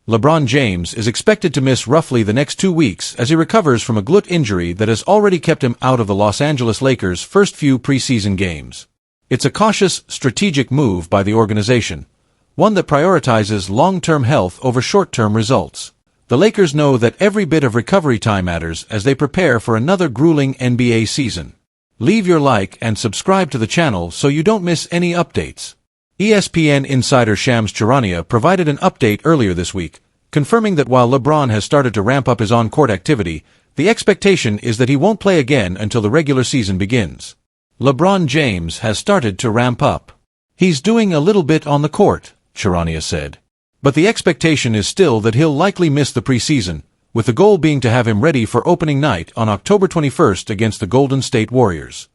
LeBron James is expected to miss roughly the next 2 weeks as he recovers from a glute injury that has already kept him out of the Los Angeles Lakers' first few preseason games. It's a cautious, strategic move by the organization, one that prioritizes long-term health over short-term results. The Lakers know that every bit of recovery time matters as they prepare for another grueling NBA season. Leave your like and subscribe to the channel so you don't miss any updates. ESPN insider Shams Charania provided an update earlier this week, confirming that while LeBron has started to ramp up his on-court activity, the expectation is that he won't play again until the regular season begins. LeBron James has started to ramp up. He's doing a little bit on the court, Charania said. But the expectation is still that he'll likely miss the preseason, with the goal being to have him ready for opening night on October 21st against the Golden State Warriors.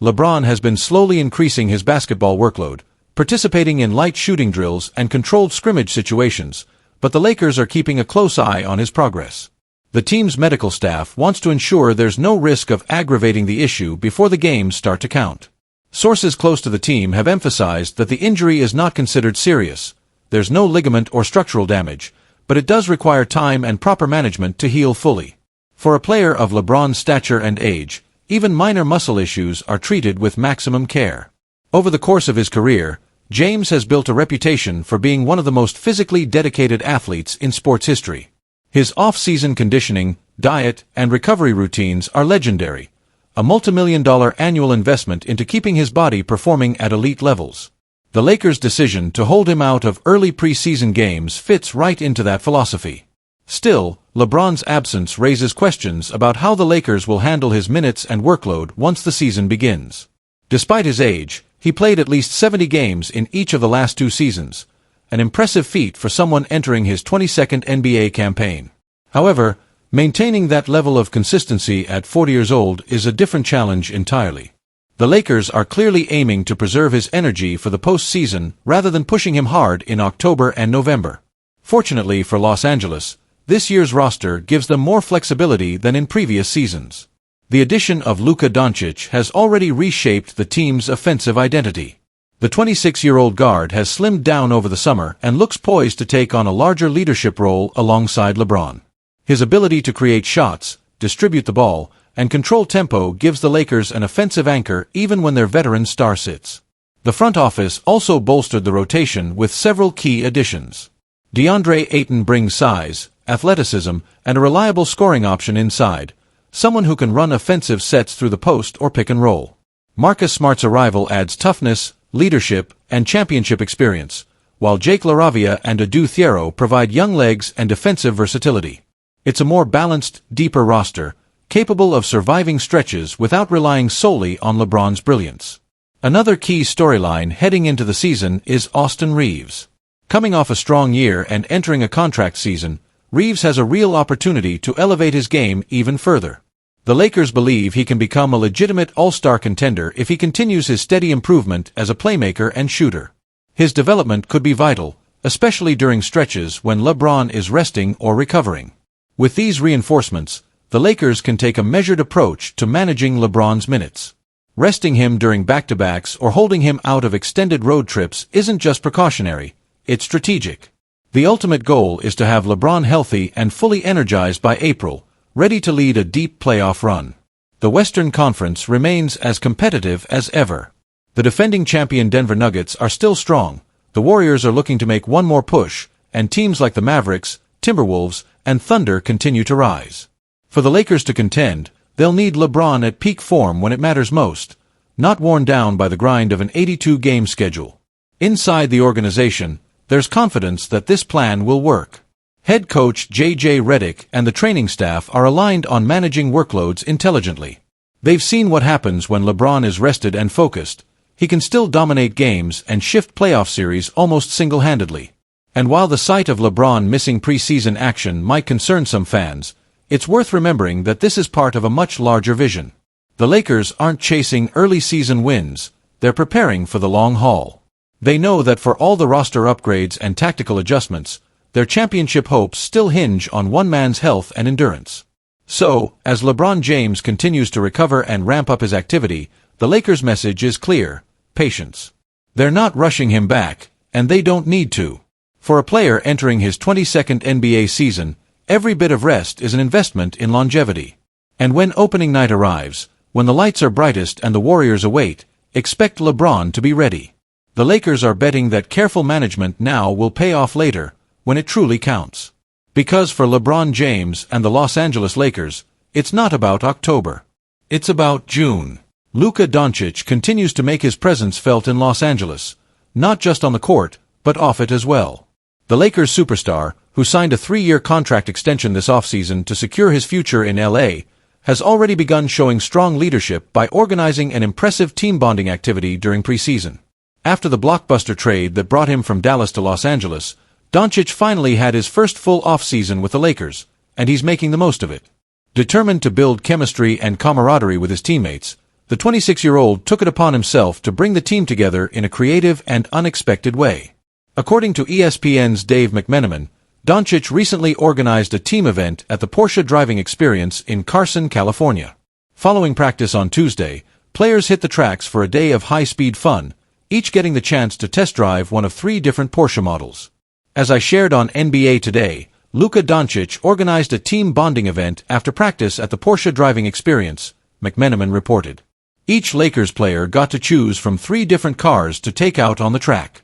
LeBron has been slowly increasing his basketball workload, participating in light shooting drills and controlled scrimmage situations, but the Lakers are keeping a close eye on his progress. The team's medical staff wants to ensure there's no risk of aggravating the issue before the games start to count. Sources close to the team have emphasized that the injury is not considered serious. There's no ligament or structural damage, but it does require time and proper management to heal fully. For a player of LeBron's stature and age, even minor muscle issues are treated with maximum care. Over the course of his career, James has built a reputation for being one of the most physically dedicated athletes in sports history. His off-season conditioning, diet, and recovery routines are legendary, a multimillion-dollar annual investment into keeping his body performing at elite levels. The Lakers' decision to hold him out of early preseason games fits right into that philosophy. Still, LeBron's absence raises questions about how the Lakers will handle his minutes and workload once the season begins. Despite his age, he played at least 70 games in each of the last 2 seasons, an impressive feat for someone entering his 22nd NBA campaign. However, maintaining that level of consistency at 40 years old is a different challenge entirely. The Lakers are clearly aiming to preserve his energy for the postseason rather than pushing him hard in October and November. Fortunately for Los Angeles, this year's roster gives them more flexibility than in previous seasons. The addition of Luka Doncic has already reshaped the team's offensive identity. The 26-year-old guard has slimmed down over the summer and looks poised to take on a larger leadership role alongside LeBron. His ability to create shots, distribute the ball, and control tempo gives the Lakers an offensive anchor even when their veteran star sits. The front office also bolstered the rotation with several key additions. DeAndre Ayton brings size, athleticism, and a reliable scoring option inside, someone who can run offensive sets through the post or pick and roll. Marcus Smart's arrival adds toughness, leadership, and championship experience, while Jake LaRavia and Adu Thiero provide young legs and defensive versatility. It's a more balanced, deeper roster, capable of surviving stretches without relying solely on LeBron's brilliance. Another key storyline heading into the season is Austin Reaves. Coming off a strong year and entering a contract season, Reaves has a real opportunity to elevate his game even further. The Lakers believe he can become a legitimate all-star contender if he continues his steady improvement as a playmaker and shooter. His development could be vital, especially during stretches when LeBron is resting or recovering. With these reinforcements, the Lakers can take a measured approach to managing LeBron's minutes. Resting him during back-to-backs or holding him out of extended road trips isn't just precautionary, it's strategic. The ultimate goal is to have LeBron healthy and fully energized by April, ready to lead a deep playoff run. The Western Conference remains as competitive as ever. The defending champion Denver Nuggets are still strong, the Warriors are looking to make one more push, and teams like the Mavericks, Timberwolves, and Thunder continue to rise. For the Lakers to contend, they'll need LeBron at peak form when it matters most, not worn down by the grind of an 82-game schedule. Inside the organization, there's confidence that this plan will work. Head coach J.J. Redick and the training staff are aligned on managing workloads intelligently. They've seen what happens when LeBron is rested and focused. He can still dominate games and shift playoff series almost single-handedly. And while the sight of LeBron missing preseason action might concern some fans, it's worth remembering that this is part of a much larger vision. The Lakers aren't chasing early season wins, they're preparing for the long haul. They know that for all the roster upgrades and tactical adjustments, their championship hopes still hinge on one man's health and endurance. So, as LeBron James continues to recover and ramp up his activity, the Lakers' message is clear: patience. They're not rushing him back, and they don't need to. For a player entering his 22nd NBA season, every bit of rest is an investment in longevity. And when opening night arrives, when the lights are brightest and the Warriors await, expect LeBron to be ready. The Lakers are betting that careful management now will pay off later, when it truly counts. Because for LeBron James and the Los Angeles Lakers, it's not about October. It's about June. Luka Doncic continues to make his presence felt in Los Angeles, not just on the court, but off it as well. The Lakers superstar, who signed a 3-year contract extension this offseason to secure his future in LA, has already begun showing strong leadership by organizing an impressive team bonding activity during preseason. After the blockbuster trade that brought him from Dallas to Los Angeles, Doncic finally had his first full offseason with the Lakers, and he's making the most of it. Determined to build chemistry and camaraderie with his teammates, the 26-year-old took it upon himself to bring the team together in a creative and unexpected way. According to ESPN's Dave McMenamin, Doncic recently organized a team event at the Porsche Driving Experience in Carson, California. Following practice on Tuesday, players hit the tracks for a day of high-speed fun, each getting the chance to test drive one of 3 different Porsche models. As I shared on NBA Today, Luka Doncic organized a team bonding event after practice at the Porsche Driving Experience, McMenamin reported. Each Lakers player got to choose from 3 different cars to take out on the track.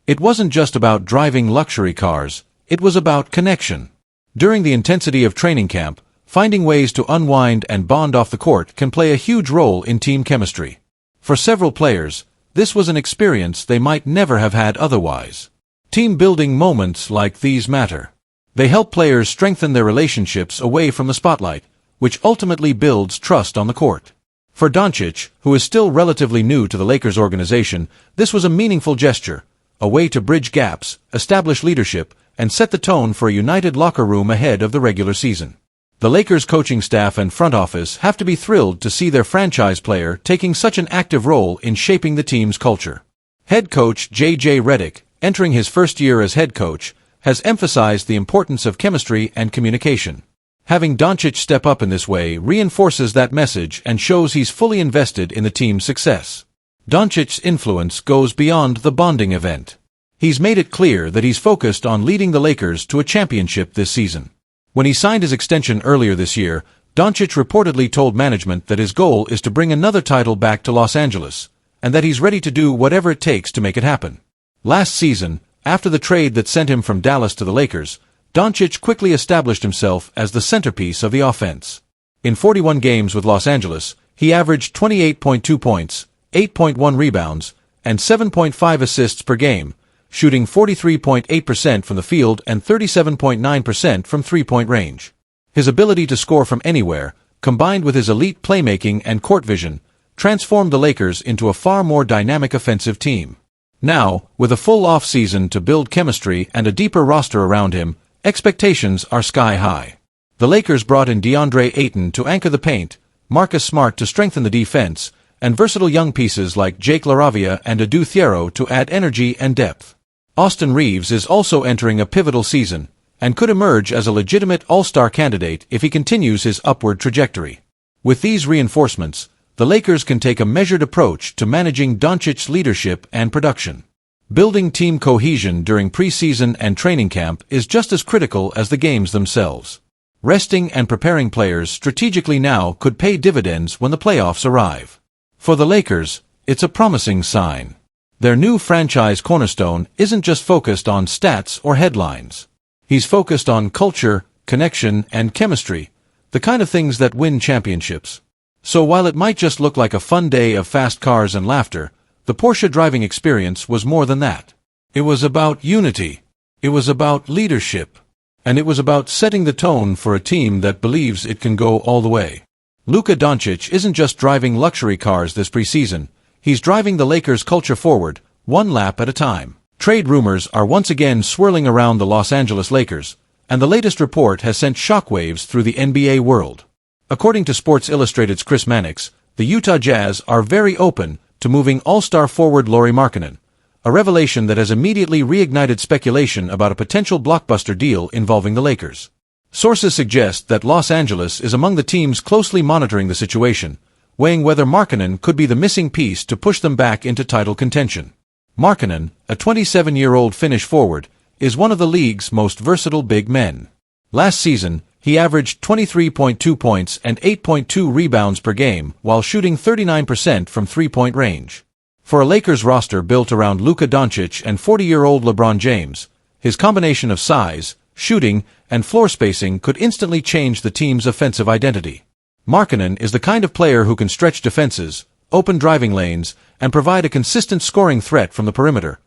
It wasn't just about driving luxury cars, it was about connection. During the intensity of training camp, finding ways to unwind and bond off the court can play a huge role in team chemistry. For several players, this was an experience they might never have had otherwise. Team-building moments like these matter. They help players strengthen their relationships away from the spotlight, which ultimately builds trust on the court. For Doncic, who is still relatively new to the Lakers organization, this was a meaningful gesture, a way to bridge gaps, establish leadership, and set the tone for a united locker room ahead of the regular season. The Lakers coaching staff and front office have to be thrilled to see their franchise player taking such an active role in shaping the team's culture. Head coach J.J. Redick, entering his first year as head coach, has emphasized the importance of chemistry and communication. Having Doncic step up in this way reinforces that message and shows he's fully invested in the team's success. Doncic's influence goes beyond the bonding event. He's made it clear that he's focused on leading the Lakers to a championship this season. When he signed his extension earlier this year, Doncic reportedly told management that his goal is to bring another title back to Los Angeles, and that he's ready to do whatever it takes to make it happen. Last season, after the trade that sent him from Dallas to the Lakers, Doncic quickly established himself as the centerpiece of the offense. In 41 games with Los Angeles, he averaged 28.2 points, 8.1 rebounds, and 7.5 assists per game, shooting 43.8% from the field and 37.9% from three-point range. His ability to score from anywhere, combined with his elite playmaking and court vision, transformed the Lakers into a far more dynamic offensive team. Now, with a full off-season to build chemistry and a deeper roster around him, expectations are sky-high. The Lakers brought in DeAndre Ayton to anchor the paint, Marcus Smart to strengthen the defense, and versatile young pieces like Jake LaRavia and Adu Thiero to add energy and depth. Austin Reaves is also entering a pivotal season, and could emerge as a legitimate all-star candidate if he continues his upward trajectory. With these reinforcements, the Lakers can take a measured approach to managing Doncic's leadership and production. Building team cohesion during preseason and training camp is just as critical as the games themselves. Resting and preparing players strategically now could pay dividends when the playoffs arrive. For the Lakers, it's a promising sign. Their new franchise cornerstone isn't just focused on stats or headlines. He's focused on culture, connection, and chemistry, the kind of things that win championships. So while it might just look like a fun day of fast cars and laughter, the Porsche Driving Experience was more than that. It was about unity. It was about leadership. And it was about setting the tone for a team that believes it can go all the way. Luka Doncic isn't just driving luxury cars this preseason. He's driving the Lakers' culture forward, one lap at a time. Trade rumors are once again swirling around the Los Angeles Lakers, and the latest report has sent shockwaves through the NBA world. According to Sports Illustrated's Chris Mannix, the Utah Jazz are very open to moving all-star forward Lauri Markkanen, a revelation that has immediately reignited speculation about a potential blockbuster deal involving the Lakers. Sources suggest that Los Angeles is among the teams closely monitoring the situation, weighing whether Markkanen could be the missing piece to push them back into title contention. Markkanen, a 27-year-old Finnish forward, is one of the league's most versatile big men. Last season, he averaged 23.2 points and 8.2 rebounds per game while shooting 39% from three-point range. For a Lakers roster built around Luka Doncic and 40-year-old LeBron James, his combination of size, shooting, and floor spacing could instantly change the team's offensive identity. Markkanen is the kind of player who can stretch defenses, open driving lanes, and provide a consistent scoring threat from the perimeter,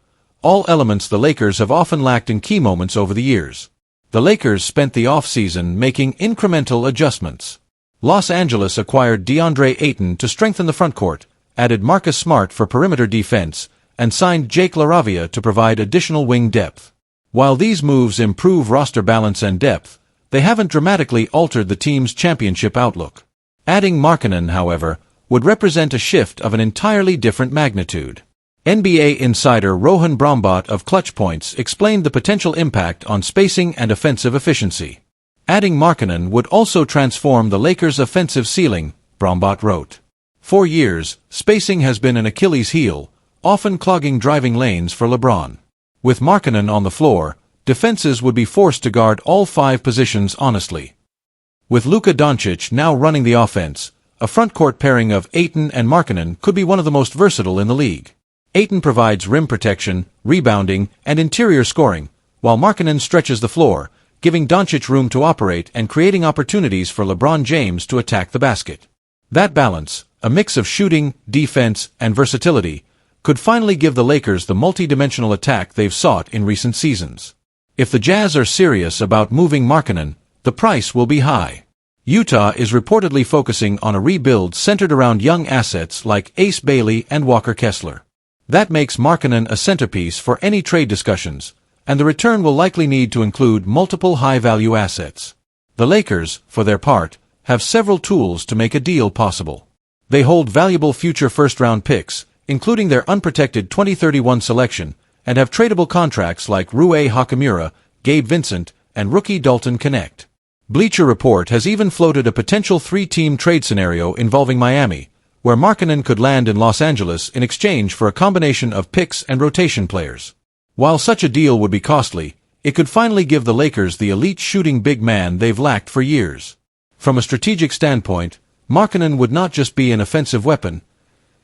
all elements the Lakers have often lacked in key moments over the years. The Lakers spent the offseason making incremental adjustments. Los Angeles acquired DeAndre Ayton to strengthen the frontcourt, added Marcus Smart for perimeter defense, and signed Jake LaRavia to provide additional wing depth. While these moves improve roster balance and depth, they haven't dramatically altered the team's championship outlook. Adding Markkanen, however, would represent a shift of an entirely different magnitude. NBA insider Rohan Brahmbhatt of Clutch Points explained the potential impact on spacing and offensive efficiency. Adding Markkanen would also transform the Lakers' offensive ceiling, Brahmbhatt wrote. For years, spacing has been an Achilles heel, often clogging driving lanes for LeBron. With Markkanen on the floor, defenses would be forced to guard all five positions honestly. With Luka Doncic now running the offense, a frontcourt pairing of Ayton and Markkanen could be one of the most versatile in the league. Ayton provides rim protection, rebounding, and interior scoring, while Markkanen stretches the floor, giving Doncic room to operate and creating opportunities for LeBron James to attack the basket. That balance, a mix of shooting, defense, and versatility, could finally give the Lakers the multi-dimensional attack they've sought in recent seasons. If the Jazz are serious about moving Markkanen, the price will be high. Utah is reportedly focusing on a rebuild centered around young assets like Ace Bailey and Walker Kessler. That makes Markkanen a centerpiece for any trade discussions, and the return will likely need to include multiple high-value assets. The Lakers, for their part, have several tools to make a deal possible. They hold valuable future first-round picks, including their unprotected 2031 selection, and have tradable contracts like Rui Hachimura, Gabe Vincent, and rookie Dalton Knecht. Bleacher Report has even floated a potential three-team trade scenario involving Miami, where Markkanen could land in Los Angeles in exchange for a combination of picks and rotation players. While such a deal would be costly, it could finally give the Lakers the elite shooting big man they've lacked for years. From a strategic standpoint, Markkanen would not just be an offensive weapon,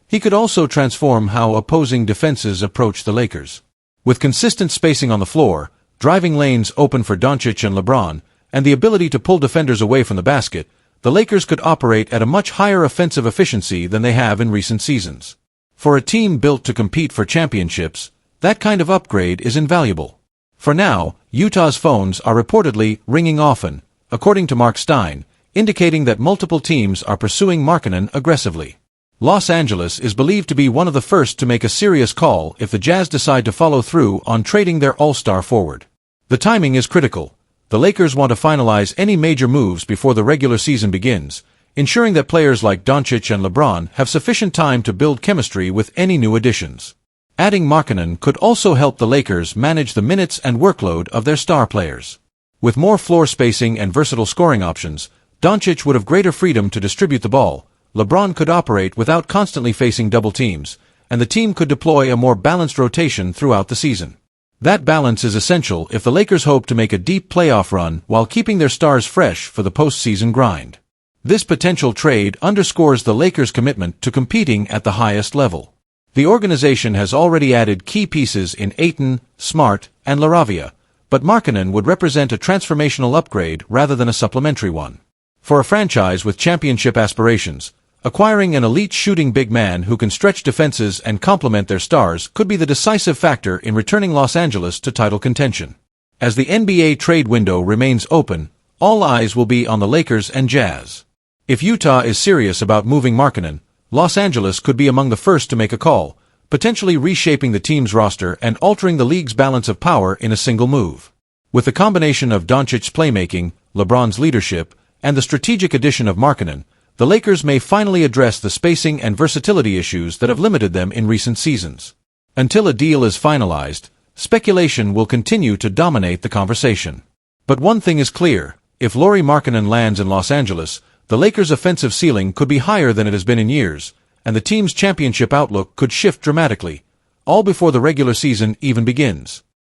he could also transform how opposing defenses approach the Lakers. With consistent spacing on the floor, driving lanes open for Doncic and LeBron, and the ability to pull defenders away from the basket, the Lakers could operate at a much higher offensive efficiency than they have in recent seasons. For a team built to compete for championships, that kind of upgrade is invaluable. For now, Utah's phones are reportedly ringing often, according to Mark Stein, indicating that multiple teams are pursuing Markkanen aggressively. Los Angeles is believed to be one of the first to make a serious call if the Jazz decide to follow through on trading their all-star forward. The timing is critical. The Lakers want to finalize any major moves before the regular season begins, ensuring that players like Doncic and LeBron have sufficient time to build chemistry with any new additions. Adding Markkanen could also help the Lakers manage the minutes and workload of their star players. With more floor spacing and versatile scoring options, Doncic would have greater freedom to distribute the ball, LeBron could operate without constantly facing double teams, and the team could deploy a more balanced rotation throughout the season. That balance is essential if the Lakers hope to make a deep playoff run while keeping their stars fresh for the postseason grind. This potential trade underscores the Lakers' commitment to competing at the highest level. The organization has already added key pieces in Ayton, Smart, and LaRavia, but Markkanen would represent a transformational upgrade rather than a supplementary one. For a franchise with championship aspirations, acquiring an elite shooting big man who can stretch defenses and complement their stars could be the decisive factor in returning Los Angeles to title contention. As the NBA trade window remains open, all eyes will be on the Lakers and Jazz. If Utah is serious about moving Markkanen, Los Angeles could be among the first to make a call, potentially reshaping the team's roster and altering the league's balance of power in a single move. With the combination of Doncic's playmaking, LeBron's leadership, and the strategic addition of Markkanen, the Lakers may finally address the spacing and versatility issues that have limited them in recent seasons. Until a deal is finalized, speculation will continue to dominate the conversation. But one thing is clear, if Lauri Markkanen lands in Los Angeles, the Lakers' offensive ceiling could be higher than it has been in years, and the team's championship outlook could shift dramatically, all before the regular season even begins.